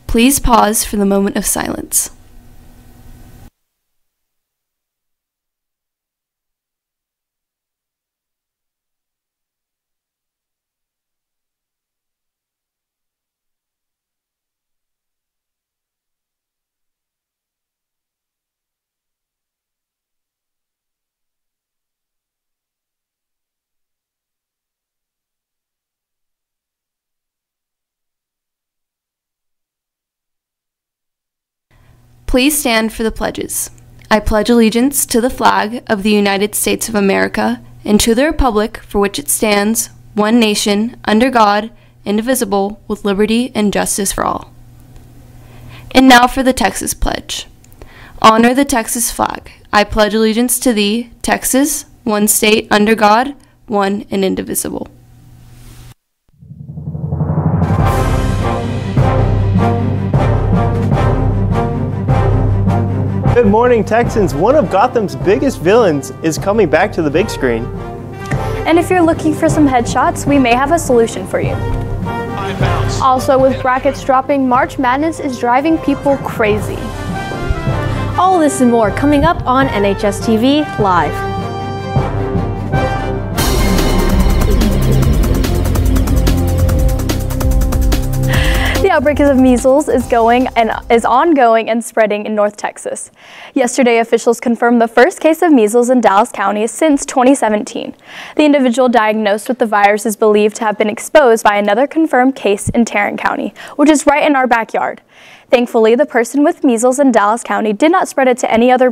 Please pause for the moment of silence. Please stand for the pledges. I pledge allegiance to the flag of the United States of America and to the republic for which it stands, one nation, under God, indivisible, with liberty and justice for all. And now for the Texas Pledge. Honor the Texas flag. I pledge allegiance to thee, Texas, one state, under God, one and indivisible. Good morning, Texans. One of Gotham's biggest villains is coming back to the big screen. And if you're looking for some headshots, we may have a solution for you. Also, with brackets dropping, March Madness is driving people crazy. All this and more coming up on NHSTV Live. The outbreak of measles is ongoing and spreading in North Texas. Yesterday, officials confirmed the first case of measles in Dallas County since 2017. The individual diagnosed with the virus is believed to have been exposed by another confirmed case in Tarrant County, which is right in our backyard. Thankfully, the person with measles in Dallas County did not spread it to any other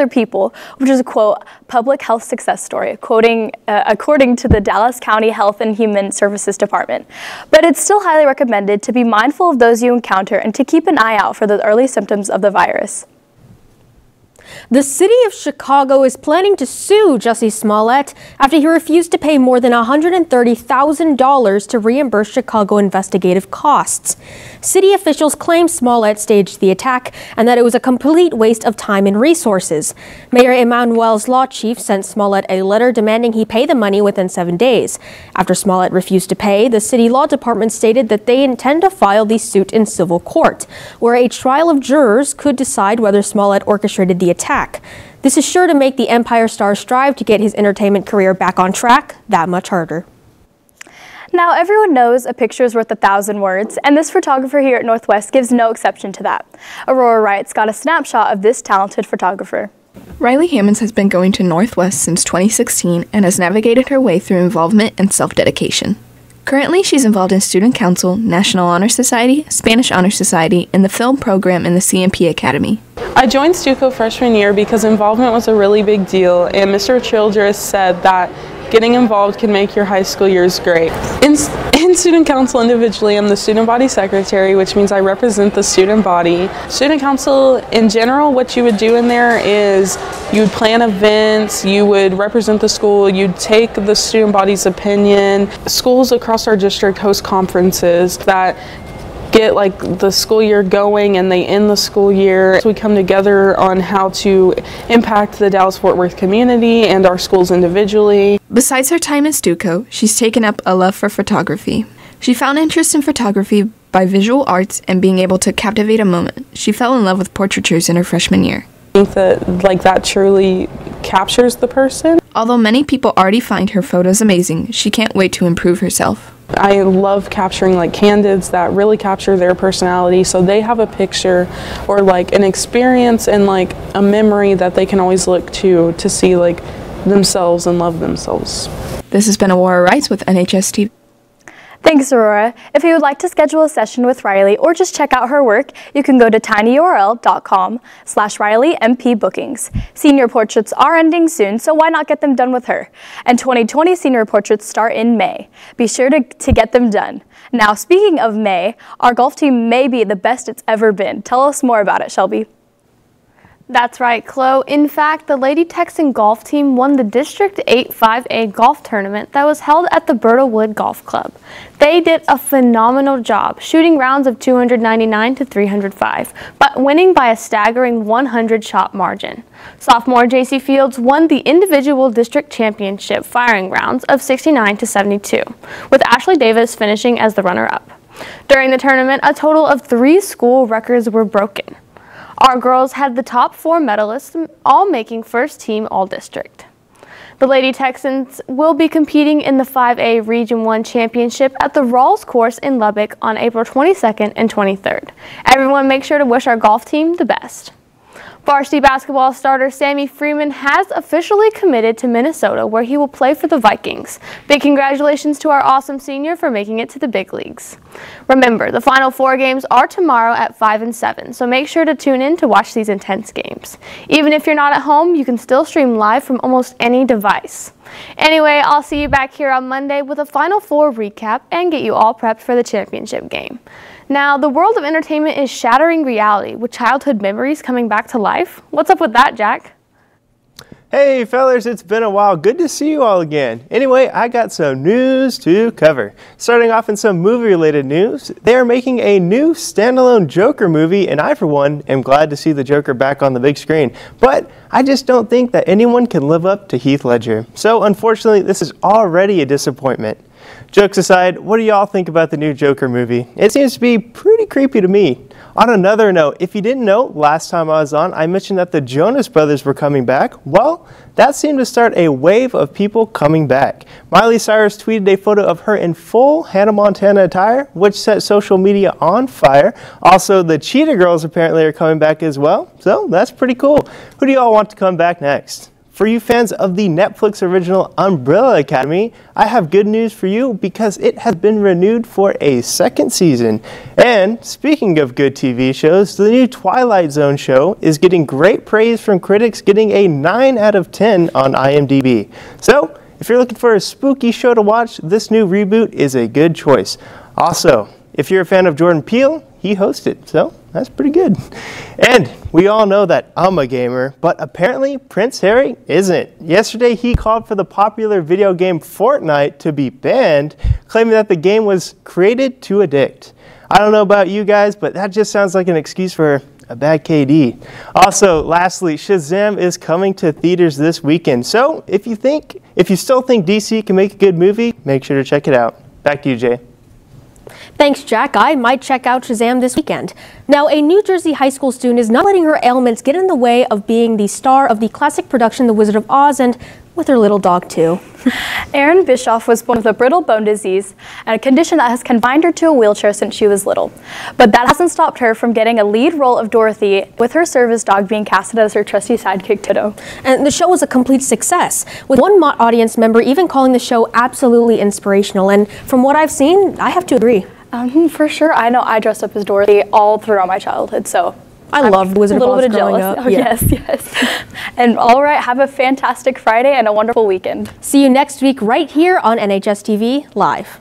people, which is a, quote, public health success story, according to the Dallas County Health and Human Services Department. But it's still highly recommended to be mindful of those you encounter and to keep an eye out for the early symptoms of the virus. The city of Chicago is planning to sue Jussie Smollett after he refused to pay more than $130,000 to reimburse Chicago investigative costs. City officials claim Smollett staged the attack and that it was a complete waste of time and resources. Mayor Emanuel's law chief sent Smollett a letter demanding he pay the money within 7 days. After Smollett refused to pay, the city law department stated that they intend to file the suit in civil court, where a trial of jurors could decide whether Smollett orchestrated the attack. This is sure to make the Empire star strive to get his entertainment career back on track that much harder. Now, everyone knows a picture is worth 1,000 words, and this photographer here at Northwest gives no exception to that. Aurora Wright's got a snapshot of this talented photographer. Riley Hammonds has been going to Northwest since 2016 and has navigated her way through involvement and self-dedication. Currently, she's involved in Student Council, National Honor Society, Spanish Honor Society, and the film program in the CMP Academy. I joined Stuco freshman year because involvement was a really big deal, and Mr. Childress said that getting involved can make your high school years great. In Student Council individually, I'm the student body secretary, which means I represent the student body. Student Council in general, what you would do in there is you would plan events, you would represent the school, you'd take the student body's opinion. Schools across our district host conferences that get like the school year going and they end the school year. We come together on how to impact the Dallas-Fort Worth community and our schools individually. Besides her time in Stuco, she's taken up a love for photography. She found interest in photography by visual arts and being able to captivate a moment. She fell in love with portraitures in her freshman year. I think that that truly captures the person. Although many people already find her photos amazing, she can't wait to improve herself. I love capturing like candids that really capture their personality, so they have a picture or like an experience and like a memory that they can always look to see like themselves and love themselves. This has been Aurora Wright with NHSTV. Thanks, Aurora. If you would like to schedule a session with Riley or just check out her work, you can go to tinyurl.com/RileyMPBookings. Senior portraits are ending soon, so why not get them done with her? And 2020 senior portraits start in May. Be sure to get them done. Now, speaking of May, our golf team may be the best it's ever been. Tell us more about it, Shelby. That's right, Chloe. In fact, the Lady Texan golf team won the District 8 5A golf tournament that was held at the Berta Wood Golf Club. They did a phenomenal job, shooting rounds of 299 to 305, but winning by a staggering 100-shot margin. Sophomore JC Fields won the individual district championship firing rounds of 69 to 72, with Ashley Davis finishing as the runner-up. During the tournament, a total of 3 school records were broken. Our girls had the top 4 medalists, all making first team All-District. The Lady Texans will be competing in the 5A Region 1 Championship at the Rawls course in Lubbock on April 22nd and 23rd. Everyone make sure to wish our golf team the best. Varsity basketball starter Sammy Freeman has officially committed to Minnesota, where he will play for the Vikings. Big congratulations to our awesome senior for making it to the big leagues. Remember, the final 4 games are tomorrow at 5 and 7, so make sure to tune in to watch these intense games. Even if you're not at home, you can still stream live from almost any device. Anyway, I'll see you back here on Monday with a Final 4 recap and get you all prepped for the championship game. Now, the world of entertainment is shattering reality with childhood memories coming back to life. What's up with that, Jack? Hey fellers, it's been a while. Good to see you all again. Anyway, I got some news to cover. Starting off in some movie-related news, they are making a new standalone Joker movie, and I, for one, am glad to see the Joker back on the big screen. But I just don't think that anyone can live up to Heath Ledger. So, unfortunately, this is already a disappointment. Jokes aside, what do y'all think about the new Joker movie? It seems to be pretty creepy to me. On another note, if you didn't know, last time I was on, I mentioned that the Jonas Brothers were coming back. Well, that seemed to start a wave of people coming back. Miley Cyrus tweeted a photo of her in full Hannah Montana attire, which set social media on fire. Also, the Cheetah Girls apparently are coming back as well, so that's pretty cool. Who do y'all want to come back next? For you fans of the Netflix original Umbrella Academy, I have good news for you because it has been renewed for a 2nd season. And speaking of good TV shows, the new Twilight Zone show is getting great praise from critics, getting a 9 out of 10 on IMDb. So, if you're looking for a spooky show to watch, this new reboot is a good choice. Also, if you're a fan of Jordan Peele, he hosted, so that's pretty good. And we all know that I'm a gamer, but apparently Prince Harry isn't. Yesterday he called for the popular video game Fortnite to be banned, claiming that the game was created to addict. I don't know about you guys, but that just sounds like an excuse for a bad KD. Also, lastly, Shazam is coming to theaters this weekend. So if you still think DC can make a good movie, make sure to check it out. Back to you, Jay. Thanks, Jack. I might check out Shazam this weekend. Now, a New Jersey high school student is not letting her ailments get in the way of being the star of the classic production The Wizard of Oz, and with her little dog, too. Erin Bischoff was born with a brittle bone disease, and a condition that has confined her to a wheelchair since she was little. But that hasn't stopped her from getting a lead role of Dorothy, with her service dog being casted as her trusty sidekick, Toto. And the show was a complete success, with one audience member even calling the show absolutely inspirational. And from what I've seen, I have to agree. For sure. I know I dressed up as Dorothy all throughout my childhood, so I loved Wizard of Oz growing up. Oh, yeah. Yes. And all right, have a fantastic Friday and a wonderful weekend. See you next week right here on NHSTV Live.